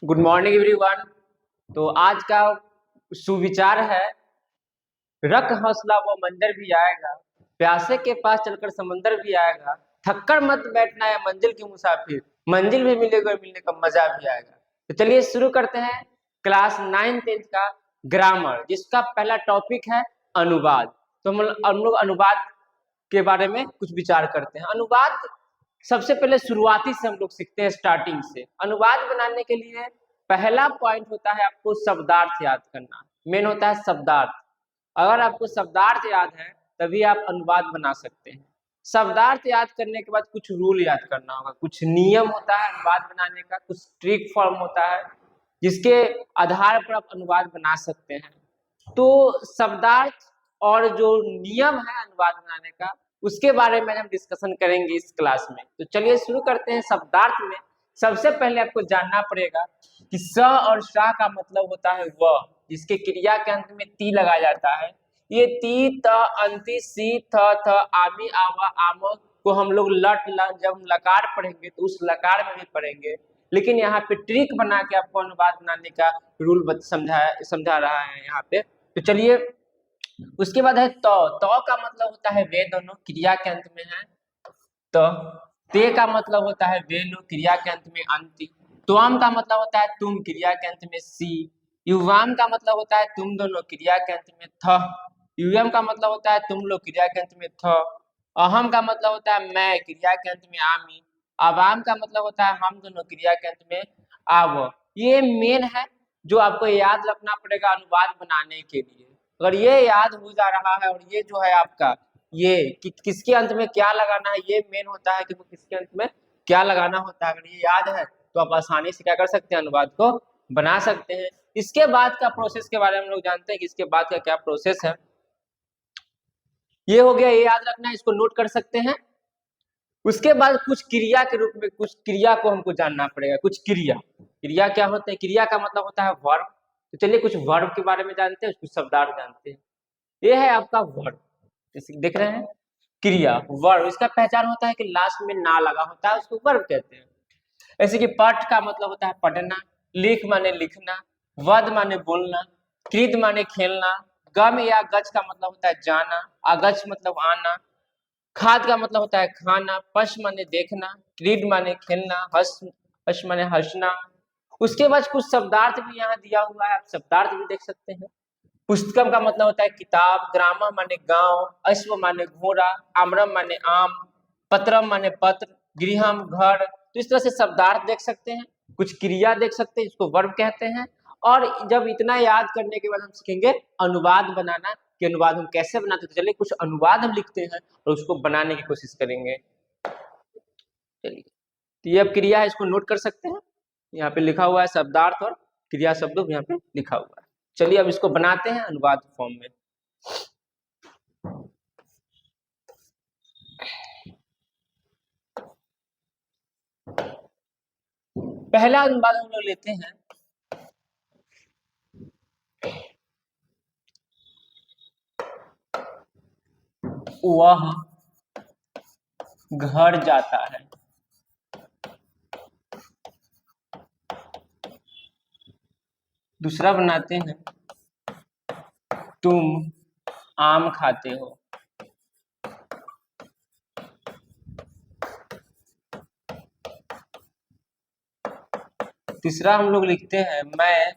Good morning everyone. तो आज का सुविचार है, रख हौसला वो मंजर भी आएगा, प्यासे के पास चलकर समंदर भी आएगा, थक्कर मत बैठना है मंजिल की मुसाफिर, मंजिल भी मिलेगा और मिलने का मजा भी आएगा। तो चलिए शुरू करते हैं क्लास 9th का ग्रामर, जिसका पहला टॉपिक है अनुवाद। तो हम लोग अनुवाद के बारे में कुछ विचार करते हैं। अनुवाद सबसे पहले शुरुआती से हम लोग सीखते हैं, स्टार्टिंग से। अनुवाद बनाने के लिए पहला पॉइंट होता है आपको शब्दार्थ याद करना। मेन होता है शब्दार्थ। अगर आपको शब्दार्थ याद है तभी आप अनुवाद बना सकते हैं। शब्दार्थ याद करने के बाद कुछ रूल याद करना होगा, कुछ नियम होता है अनुवाद बनाने का, कुछ ट्रिक फॉर्म होता है जिसके आधार पर आप अनुवाद बना सकते हैं। तो शब्दार्थ और जो नियम है अनुवाद बनाने का, उसके बारे में हम डिस्कशन करेंगे इस क्लास में। तो चलिए शुरू करते हैं। शब्दार्थ में सबसे पहले आपको जानना पड़ेगा कि स और श का मतलब होता है व, जिसके क्रिया के अंत में ती लगाया जाता है। ये ती, त, अंति, सी, थ, थ, आमी, आवा, आम को हम लोग लट ल जब लकार पढ़ेंगे तो उस लकार में भी पढ़ेंगे। लेकिन यहाँ पे ट्रिक बना के आपको अनुवाद बनाने का रूल समझा रहा है यहाँ पे। तो चलिए, उसके बाद है तो का मतलब होता है वे, दोनों क्रिया के अंत में है तो। ते का मतलब होता है वेनु, क्रिया के अंत में अंति। त्वम का मतलब होता है तुम, क्रिया के अंत में सी। युवाम का मतलब होता है तुम दोनों, क्रिया के अंत में थ। युयम का मतलब होता है तुम लोग, क्रिया के अंत में थ। अहम का मतलब होता है मैं, क्रिया के अंत में आमी। अवाम का मतलब होता है हम दोनों, क्रिया के अंत में आव। ये मेन है जो आपको याद रखना पड़ेगा अनुवाद बनाने के लिए। अगर ये याद हो जा रहा है, और ये जो है आपका ये कि किसके अंत में क्या लगाना है, ये मेन होता है कि वो किसके अंत में क्या लगाना होता है। अगर ये याद है तो आप आसानी से क्या कर सकते हैं, अनुवाद को बना सकते हैं। इसके बाद का प्रोसेस के बारे में हम लोग जानते हैं कि इसके बाद का क्या प्रोसेस है। ये हो गया, ये याद रखना है, इसको नोट कर सकते हैं। उसके बाद कुछ क्रिया के रूप में कुछ क्रिया को हमको जानना पड़ेगा। कुछ क्रिया क्या होते हैं? क्रिया का मतलब होता है वर्ब। तो चलिए कुछ वर्ब के बारे में जानते हैं, कुछ शब्दार्थ जानते हैं। ये है आपका वर्ब, देख रहे हैं क्रिया वर्ब। इसका पहचान होता है कि लास्ट में ना लगा होता है, उसको वर्ब कहते हैं। ऐसे कि पठ का मतलब होता है पढ़ना, लिख माने लिखना, वध माने बोलना, कृत माने खेलना, गम या गच का मतलब होता है जाना, अगच मतलब आना, खाद का मतलब होता है खाना, पश माने देखना, क्रीड माने खेलना, हश माने हंसना। उसके बाद कुछ शब्दार्थ भी यहाँ दिया हुआ है, आप शब्दार्थ भी देख सकते हैं। पुस्तकम का मतलब होता है किताब, ग्रामम माने गांव, अश्व माने घोड़ा, आम्रम माने आम, पत्रम माने पत्र, गृहम घर। तो इस तरह से शब्दार्थ देख सकते हैं, कुछ क्रिया देख सकते हैं जिसको वर्ब कहते हैं। और जब इतना याद करने के बाद हम सीखेंगे अनुवाद बनाना, कि अनुवाद हम कैसे बनाते हैं। तो चलिए कुछ अनुवाद हम लिखते हैं और उसको बनाने की कोशिश करेंगे। चलिए, तो ये अब क्रिया है, इसको नोट कर सकते हैं। यहाँ पे लिखा हुआ है शब्दार्थ और क्रिया शब्दों यहाँ पे लिखा हुआ है। चलिए अब इसको बनाते हैं अनुवाद फॉर्म में। पहला अनुवाद हम लोग लेते हैं, वह घर जाता है। दूसरा बनाते हैं, तुम आम खाते हो। तीसरा हम लोग लिखते हैं, मैं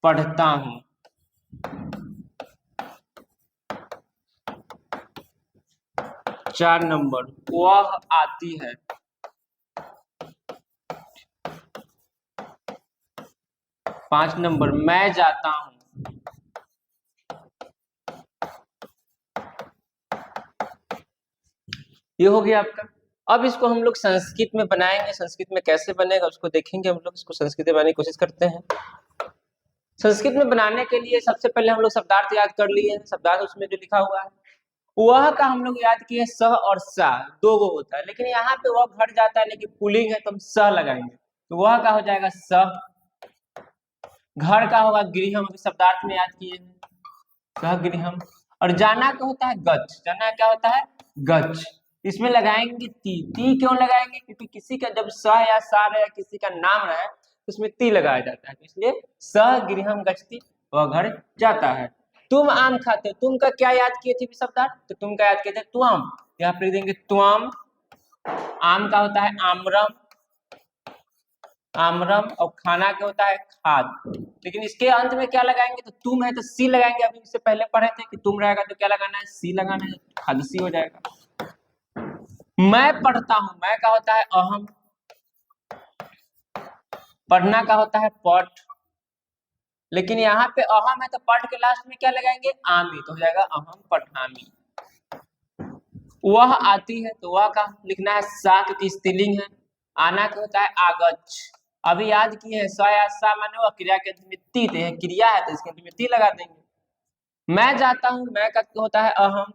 पढ़ता हूं। चार नंबर, वह आती है। पांच नंबर, मैं जाता हूं। ये हो गया आपका। अब इसको हम लोग संस्कृत में बनाएंगे। संस्कृत में कैसे बनेगा उसको देखेंगे हम लोग। इसको संस्कृत में बनाने की कोशिश करते हैं। संस्कृत में बनाने के लिए सबसे पहले हम लोग शब्दार्थ याद कर लिए हैं। शब्दार्थ उसमें जो लिखा हुआ है, वह का हम लोग याद किए स और सा, दो गो होता है। लेकिन यहाँ पे वह घट जाता है, लेकिन पुलिंग है तो हम स लगाएंगे, तो वह का हो जाएगा स। घर का होगा गृहम, शब्दार्थ में याद किए हैं, सह गृहम। और जाना का होता है गच्छ। जाना क्या होता है? गच्छ। इसमें लगाएंगे ती। ती क्यों लगाएंगे? क्योंकि किसी का जब स या सा या किसी का नाम रहे तो उसमें ती लगाया जाता है, तो इसलिए सह गृहम गच्छति, वह घर जाता है। तुम आम खाते हो, तुम का क्या याद किए थे शब्दार्थ, तो तुम का याद किए थे त्वम, यहाँ पर लिख देंगे त्वम। आम का होता है आम्रम, आम्रम, और खाना क्या होता है खाद, लेकिन इसके अंत में क्या लगाएंगे, तो तुम है तो सी लगाएंगे। अभी इससे पहले पढ़े थे कि तुम रहेगा तो क्या लगाना है, सी लगाना है, खादसी हो जाएगा। मैं पढ़ता हूं, मैं का होता है अहम, पढ़ना का होता है पठ, लेकिन यहाँ पे अहम है तो पठ के लास्ट में क्या लगाएंगे, आमी, तो हो जाएगा अहम पठामी। वह आती है, तो वह का लिखना है सा, क्योंकि स्त्रीलिंग है। आना क्या होता है आगच्छ, अभी याद किए हैं स या सा माने वह क्रिया के अंत में ती, तो यह क्रिया है तो इसके अंत में ती लगा देंगे। मैं जाता हूं, मैं का होता है अहम,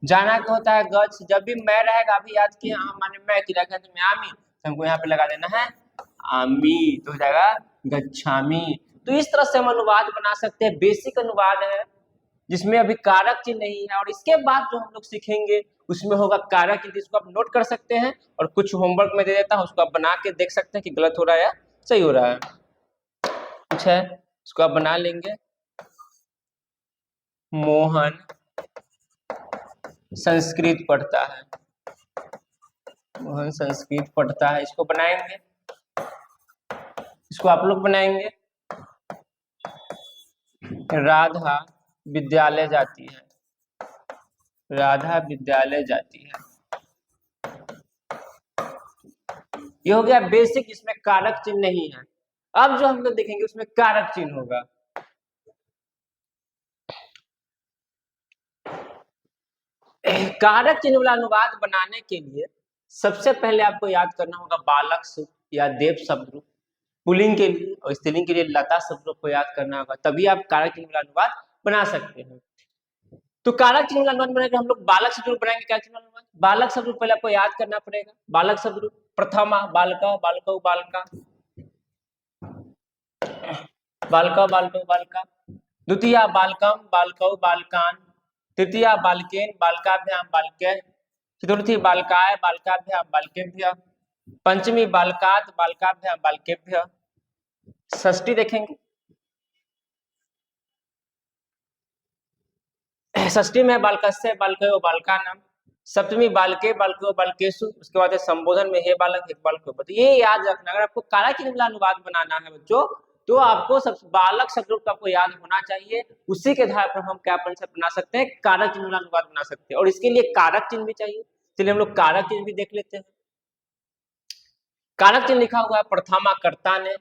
जाना का होता है गच्छ, जब भी मैं रहेगा अभी याद किए अहम माने मैं, क्रिया के अंत में आमी, तो हमको यहाँ पे लगा देना है आमी, तो हो जाएगा गच्छामी। तो इस तरह से हम अनुवाद बना सकते हैं, बेसिक अनुवाद है जिसमें अभी कारक चिन्ह नहीं है, और इसके बाद जो हम लोग सीखेंगे उसमें होगा कारक चिन्ह, जिसको आप नोट कर सकते हैं, और कुछ होमवर्क में दे देता हूं, उसको आप बना के देख सकते हैं कि गलत हो रहा है या सही हो रहा है। कुछ है उसको आप बना लेंगे। मोहन संस्कृत पढ़ता है, मोहन संस्कृत पढ़ता है, इसको बनाएंगे, इसको आप लोग बनाएंगे। राधा विद्यालय जाती है, राधा विद्यालय जाती है। ये हो गया बेसिक, इसमें कारक चिन्ह नहीं है। अब जो हम लोग देखेंगे उसमें कारक चिन्ह होगा। कारक चिन्ह वाला अनुवाद बनाने के लिए सबसे पहले आपको याद करना होगा बालक शब्द या देव शब्द, पुल्लिंग के लिए, और स्त्रीलिंग के लिए लता शब्द को याद करना होगा, तभी आप कारक चिन्ह वाला अनुवाद बना सकते हैं। तो कारक चिन्ह वाला अनुवाद बनाने के हम लोग बालक शब्द बनाएंगे। कारक चिन्ह वाला अनुवाद, बालक शब्द पहले आपको याद करना पड़ेगा। बालक शब्द प्रथमा बालका, बालको बालका, बालका बालको बालका, द्वितीया बालकम बालकौ बालकान, तृतीया बालकेन बालकाभ्याम बालके, चतुर्थी बालकाय बालकाभ्याम बालकेभ्य, पंचमी बालकात बालकाभ्याम बालकेभ्य, षष्ठी देखेंगे, षष्ठी में बालकस्य बालकयो बालकानाम, सप्तमी बालके बालको बालकेशु, उसके बाद संबोधन में हे बालक हे बालको। तो ये याद रखना, अगर आपको कारक चिन्ह वाला अनुवाद बनाना है बच्चों, तो आपको सब बालक शब्दों का आपको याद होना चाहिए, उसी के आधार पर हम क्या बना सकते हैं, कारक चिन्ह वाला अनुवाद बना सकते हैं। और इसके लिए कारक चिन्ह भी चाहिए, चलिए हम लोग कारक चिन्ह भी देख लेते हैं। कारक चिन्ह लिखा हुआ है प्रथमा कर्ता ने,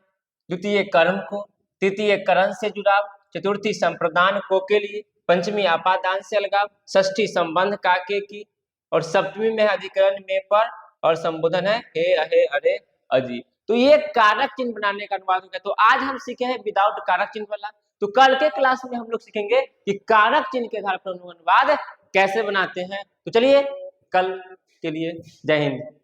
द्वितीय कर्म को, तृतीय करण से जुड़ाव, चतुर्थी संप्रदान को के लिए, पंचमी आपादान से अलगाव, षष्ठी संबंध काके की, और सप्तमी में अधिकरण में पर, और संबोधन है हे अहे अरे अजी। तो ये कारक चिन्ह बनाने का अनुवाद हो गया। तो आज हम सीखे हैं विदाउट कारक चिन्ह वाला, तो कल के क्लास में हम लोग सीखेंगे कि कारक चिन्ह के आधार पर अनुवाद कैसे बनाते हैं। तो चलिए कल के लिए जय हिंद।